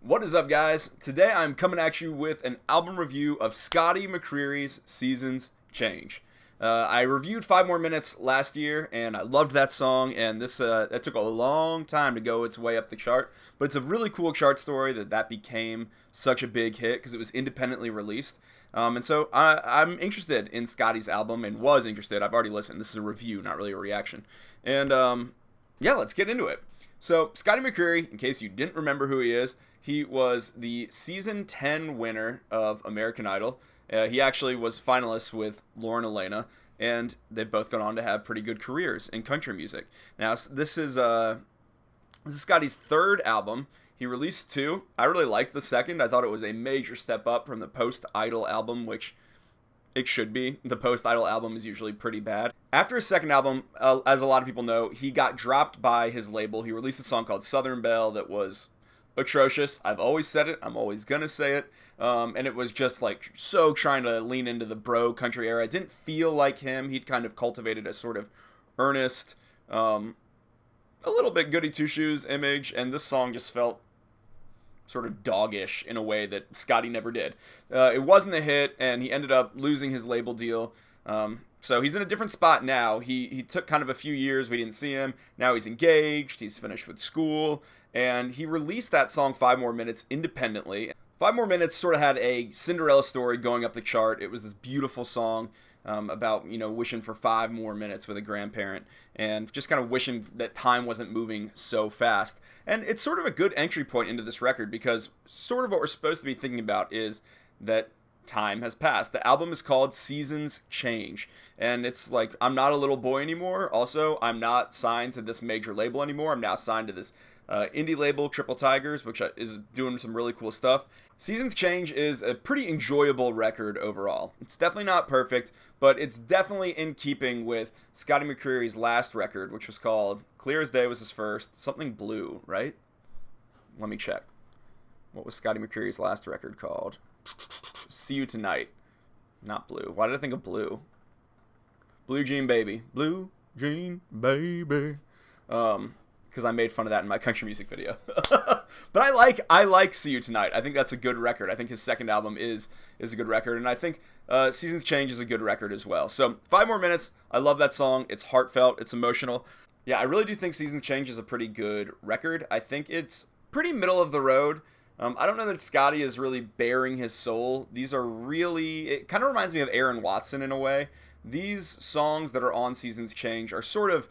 What is up, guys? Today I'm coming at you with an album review of Scotty McCreery's Seasons Change. I reviewed 5 More Minutes last year, and I loved that song, and that took a long time to go its way up the chart, but it's a really cool chart story that became such a big hit because it was independently released. And so I'm interested in Scotty's album, and was interested. I've already listened. This is a review, not really a reaction. And yeah, let's get into it. So Scotty McCreery, in case you didn't remember who he is, he was the season 10 winner of American Idol. He actually was finalist with Lauren Elena, and they've both gone on to have pretty good careers in country music. Now, this is Scotty's third album. He released two. I really liked the second. I thought it was a major step up from the post-Idol album, which it should be. The post-Idol album is usually pretty bad. After his second album, as a lot of people know, he got dropped by his label. He released a song called Southern Belle that was atrocious. I've always said it. I'm always gonna say it. And it was just like so trying to lean into the bro country era. It didn't feel like him. He'd kind of cultivated a sort of earnest, a little bit goody two shoes image, and this song just felt sort of doggish in a way that Scotty never did. It wasn't a hit, and he ended up losing his label deal. So he's in a different spot now. He took kind of a few years. We didn't see him. Now he's engaged. He's finished with school. And he released that song 5 More Minutes independently. 5 More Minutes sort of had a Cinderella story going up the chart. It was this beautiful song about, wishing for 5 more minutes with a grandparent and just kind of wishing that time wasn't moving so fast. And it's sort of a good entry point into this record because sort of what we're supposed to be thinking about is that time has passed. The album is called Seasons Change, and it's like, I'm not a little boy anymore. Also, I'm not signed to this major label anymore. I'm now signed to this indie label, Triple Tigers, which is doing some really cool stuff. Seasons Change is a pretty enjoyable record overall. It's definitely not perfect, but it's definitely in keeping with Scotty McCreery's last record, which was called Clear as Day was his first, something blue, right? Let me check. What was Scotty McCreery's last record called? See You Tonight. Not blue. Why did I think of blue? Blue Jean Baby. Blue Jean Baby. Because I made fun of that in my country music video. But I like See You Tonight. I think that's a good record. I think his second album is a good record, and I think Seasons Change is a good record as well. So 5 More Minutes, I love that song. It's heartfelt. It's emotional. Yeah, I really do think Seasons Change is a pretty good record. I think it's pretty middle of the road. I don't know that Scotty is really bearing his soul. These are really, it kind of reminds me of Aaron Watson in a way. These songs that are on Seasons Change are sort of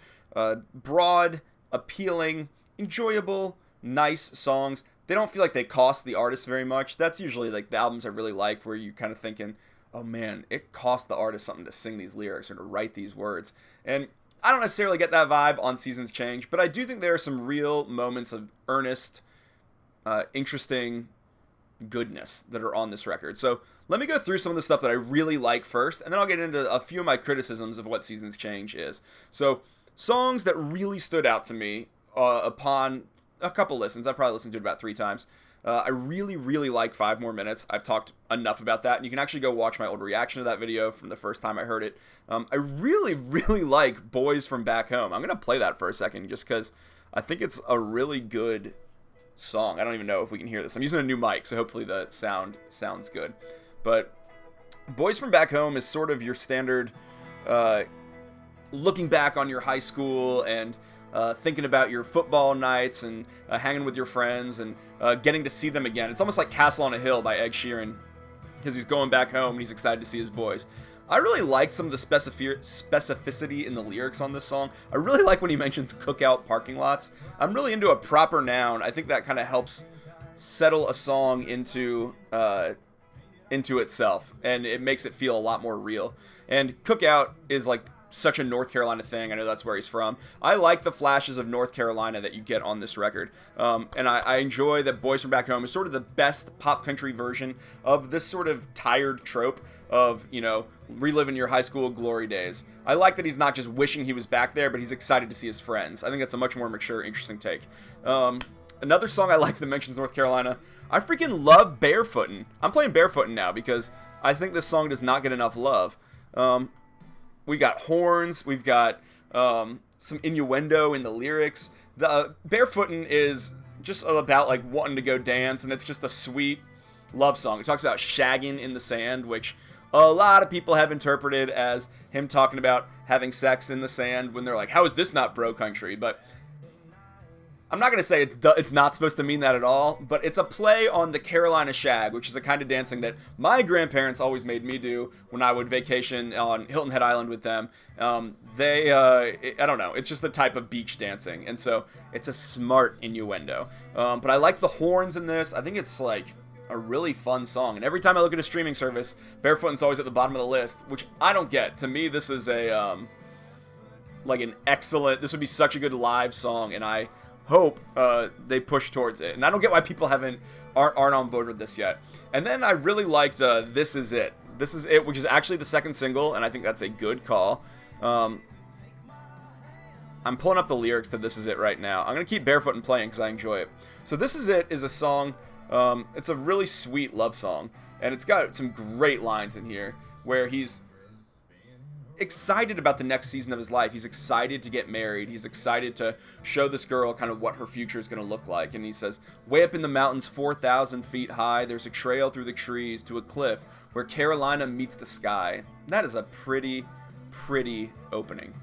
broad, appealing, enjoyable, nice songs. They don't feel like they cost the artist very much. That's usually like the albums I really like where you're kind of thinking, oh man, it cost the artist something to sing these lyrics or to write these words. And I don't necessarily get that vibe on Seasons Change, but I do think there are some real moments of earnest, interesting goodness that are on this record. So let me go through some of the stuff that I really like first, and then I'll get into a few of my criticisms of what Seasons Change is. So songs that really stood out to me upon a couple listens. I probably listened to it about 3 times. I really, really like 5 More Minutes. I've talked enough about that, and you can actually go watch my old reaction to that video from the first time I heard it. I really, really like Boys from Back Home. I'm going to play that for a second just because I think it's a really good song. I don't even know if we can hear this. I'm using a new mic, so hopefully the sound sounds good. But Boys from Back Home is sort of your standard looking back on your high school and thinking about your football nights and hanging with your friends and getting to see them again. It's almost like Castle on a Hill by Ed Sheeran because he's going back home and he's excited to see his boys. I really like some of the specificity in the lyrics on this song. I really like when he mentions cookout parking lots. I'm really into a proper noun. I think that kind of helps settle a song into itself, and it makes it feel a lot more real. And cookout is like such a North Carolina thing. I know that's where he's from. I like the flashes of North Carolina that you get on this record. And I enjoy that Boys from Back Home is sort of the best pop country version of this sort of tired trope of, reliving your high school glory days. I like that he's not just wishing he was back there, but he's excited to see his friends. I think that's a much more mature, interesting take. Another song I like that mentions North Carolina, I freaking love Barefootin. I'm playing Barefootin now because I think this song does not get enough love. We got horns, we've got some innuendo in the lyrics. The Barefootin is just about like wanting to go dance, and it's just a sweet love song. It talks about shagging in the sand, which a lot of people have interpreted as him talking about having sex in the sand when they're like, how is this not bro country? But I'm not going to say it's not supposed to mean that at all, but it's a play on the Carolina shag, which is a kind of dancing that my grandparents always made me do when I would vacation on Hilton Head Island with them. I don't know, it's just the type of beach dancing, and so it's a smart innuendo. But I like the horns in this. I think it's like a really fun song, and every time I look at a streaming service, Barefootin's always at the bottom of the list, which I don't get. To me, this is a like an excellent, this would be such a good live song, and I hope they push towards it. And I don't get why people aren't on board with this yet. And then I really liked This Is It. This Is It, which is actually the second single, and I think that's a good call. I'm pulling up the lyrics to This Is It right now. I'm going to keep Barefootin playing because I enjoy it. So This Is It is a song, it's a really sweet love song, and it's got some great lines in here where he's excited about the next season of his life. He's excited to get married. He's excited to show this girl kind of what her future is going to look like. And he says, way up in the mountains, 4,000 feet high, there's a trail through the trees to a cliff where Carolina meets the sky. That is a pretty opening.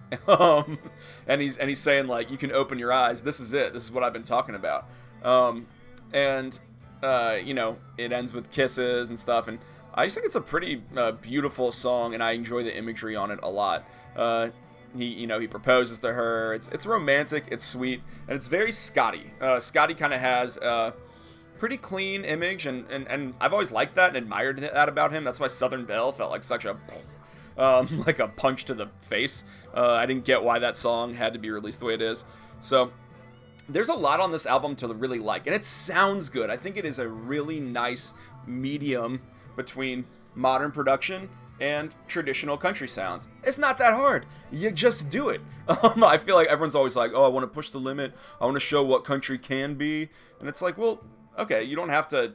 And he's saying, like, you can open your eyes. This is it. This is what I've been talking about. You know, it ends with kisses and stuff, and I just think it's a pretty beautiful song, and I enjoy the imagery on it a lot. He proposes to her. It's romantic, it's sweet, and it's very Scotty. Scotty kind of has a pretty clean image, and I've always liked that and admired that about him. That's why Southern Belle felt like such a like a punch to the face. I didn't get why that song had to be released the way it is. So there's a lot on this album to really like, and it sounds good. I think it is a really nice medium between modern production and traditional country sounds. It's not that hard. You just do it. I feel like everyone's always like, oh, I want to push the limit. I want to show what country can be. And it's like, well, okay, you don't have to.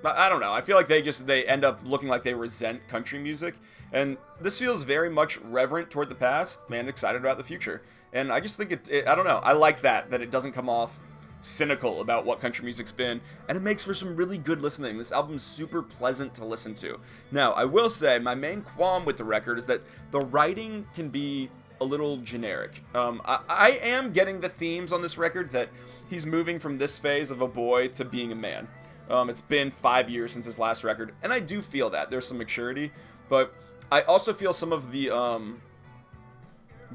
I don't know. I feel like they end up looking like they resent country music. And this feels very much reverent toward the past and excited about the future. And I just think I don't know. I like that it doesn't come off cynical about what country music's been, and it makes for some really good listening. This album's super pleasant to listen to. Now, I will say my main qualm with the record is that the writing can be a little generic. I am getting the themes on this record that he's moving from this phase of a boy to being a man. It's been 5 years since his last record, and I do feel that there's some maturity, but I also feel some of the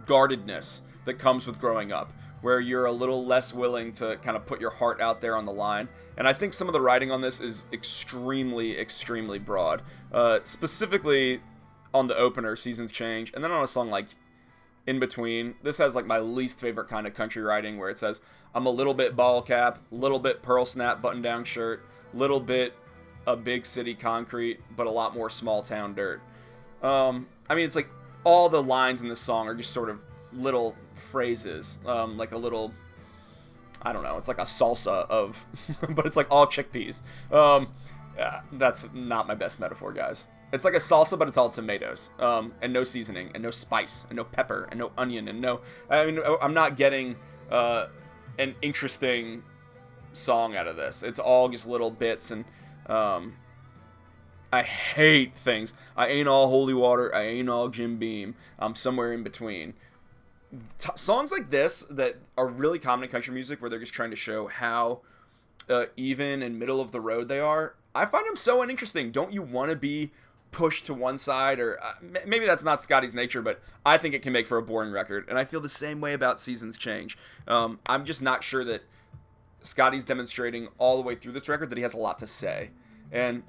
guardedness that comes with growing up, where you're a little less willing to kind of put your heart out there on the line. And I think some of the writing on this is extremely broad. Specifically on the opener, Seasons Change, and then on a song like In Between. This has like my least favorite kind of country writing, where it says, I'm a little bit ball cap, little bit pearl snap button down shirt, little bit a big city concrete, but a lot more small town dirt. I mean, it's like all the lines in this song are just sort of little phrases, like a little, I don't know, it's like a salsa of but it's like all chickpeas. That's not my best metaphor, guys. It's like a salsa, but it's all tomatoes, and no seasoning, and no spice, and no pepper, and no onion, and no, I mean, I'm not getting an interesting song out of this. It's all just little bits, and I hate things. I ain't all holy water, I ain't all Jim Beam, I'm somewhere in between. Songs like this that are really common in country music, where they're just trying to show how even and middle of the road they are, I find them so uninteresting. Don't you want to be pushed to one side? Or maybe that's not Scotty's nature, but I think it can make for a boring record, and I feel the same way about Seasons Change. I'm just not sure that Scotty's demonstrating all the way through this record that he has a lot to say. And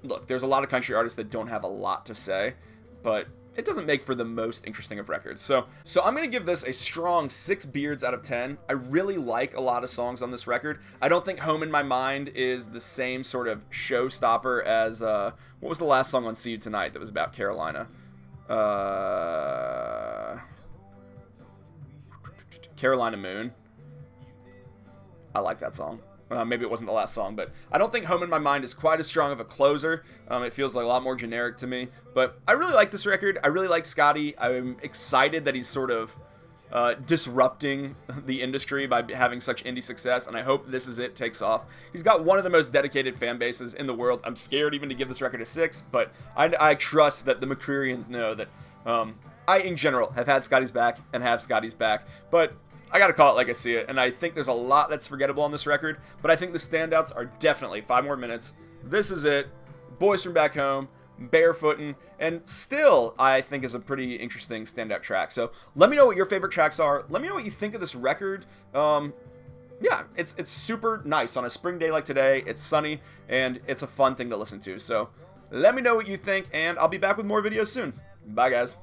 look, there's a lot of country artists that don't have a lot to say, but it doesn't make for the most interesting of records. So I'm going to give this a strong 6 beards out of 10. I really like a lot of songs on this record. I don't think Home in My Mind is the same sort of showstopper as, what was the last song on See You Tonight that was about Carolina? Carolina Moon. I like that song. Maybe it wasn't the last song, but I don't think Home in My Mind is quite as strong of a closer. It feels like a lot more generic to me, but I really like this record. I really like Scotty. I'm excited that he's sort of disrupting the industry by having such indie success, and I hope This Is It takes off. He's got one of the most dedicated fan bases in the world. I'm scared even to give this record a 6, but I trust that the McCreeryans know that I, in general, have had Scotty's back and have Scotty's back, but I gotta call it like I see it, and I think there's a lot that's forgettable on this record, but I think the standouts are definitely 5 More Minutes, This Is It, Boys From Back Home, Barefootin, and Still, I think, is a pretty interesting standout track. So let me know what your favorite tracks are. Let me know what you think of this record. Yeah, it's super nice on a spring day like today. It's sunny, and it's a fun thing to listen to. So let me know what you think, and I'll be back with more videos soon. Bye, guys.